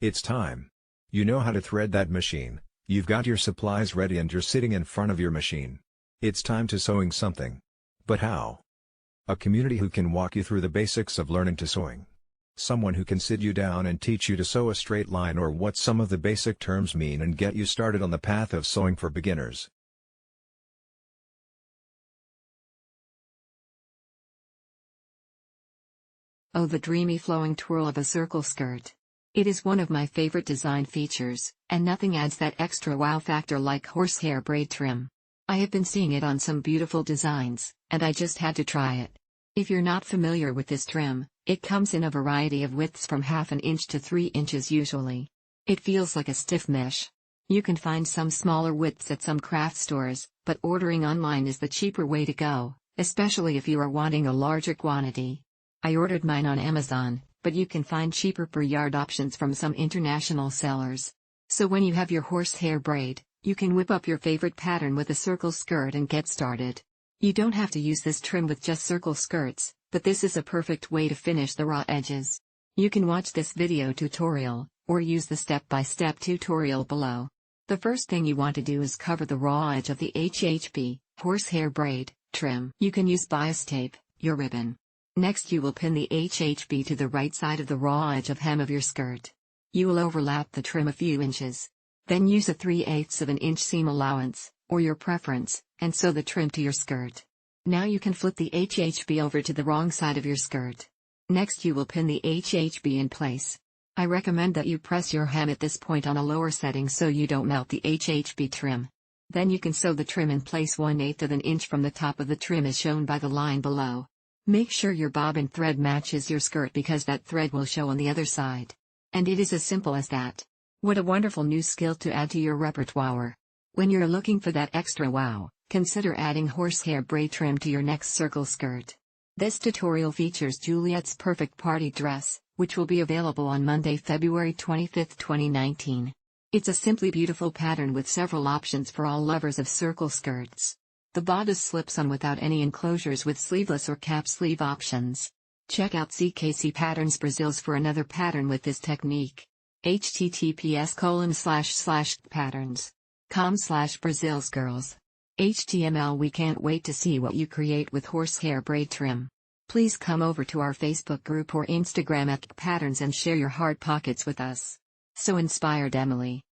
It's time. You know how to thread that machine, you've got your supplies ready and you're sitting in front of your machine. It's time to sewing something. But how? A community who can walk you through the basics of learning to sewing. Someone who can sit you down and teach you to sew a straight line or what some of the basic terms mean and get you started on the path of sewing for beginners. Oh, the dreamy flowing twirl of a circle skirt. It is one of my favorite design features, and nothing adds that extra wow factor like horsehair braid trim. I have been seeing it on some beautiful designs, and I just had to try it. If you're not familiar with this trim, it comes in a variety of widths from 1/2 inch to 3 inches usually. It feels like a stiff mesh. You can find some smaller widths at some craft stores, but ordering online is the cheaper way to go, especially if you are wanting a larger quantity. I ordered mine on Amazon, but you can find cheaper per yard options from some international sellers. So when you have your horsehair braid, you can whip up your favorite pattern with a circle skirt and get started. You don't have to use this trim with just circle skirts, but this is a perfect way to finish the raw edges. You can watch this video tutorial, or use the step-by-step tutorial below. The first thing you want to do is cover the raw edge of the HHB, horsehair braid, trim. You can use bias tape, your ribbon. Next you will pin the HHB to the right side of the raw edge of hem of your skirt. You will overlap the trim a few inches. Then use a 3/8 of an inch seam allowance, or your preference, and sew the trim to your skirt. Now you can flip the HHB over to the wrong side of your skirt. Next you will pin the HHB in place. I recommend that you press your hem at this point on a lower setting so you don't melt the HHB trim. Then you can sew the trim in place 1/8 of an inch from the top of the trim as shown by the line below. Make sure your bobbin thread matches your skirt because that thread will show on the other side. And it is as simple as that. What a wonderful new skill to add to your repertoire. When you're looking for that extra wow, consider adding horsehair braid trim to your next circle skirt. This tutorial features Juliet's perfect party dress, which will be available on Monday, February 25, 2019. It's a simply beautiful pattern with several options for all lovers of circle skirts. The bodice slips on without any enclosures with sleeveless or cap sleeve options. Check out CKC Patterns Brazils for another pattern with this technique. https://patterns.com/Brazilsgirls. HTML. We can't wait to see what you create with horsehair braid trim. Please come over to our Facebook group or Instagram at Patterns and share your heart pockets with us. So inspired, Emily.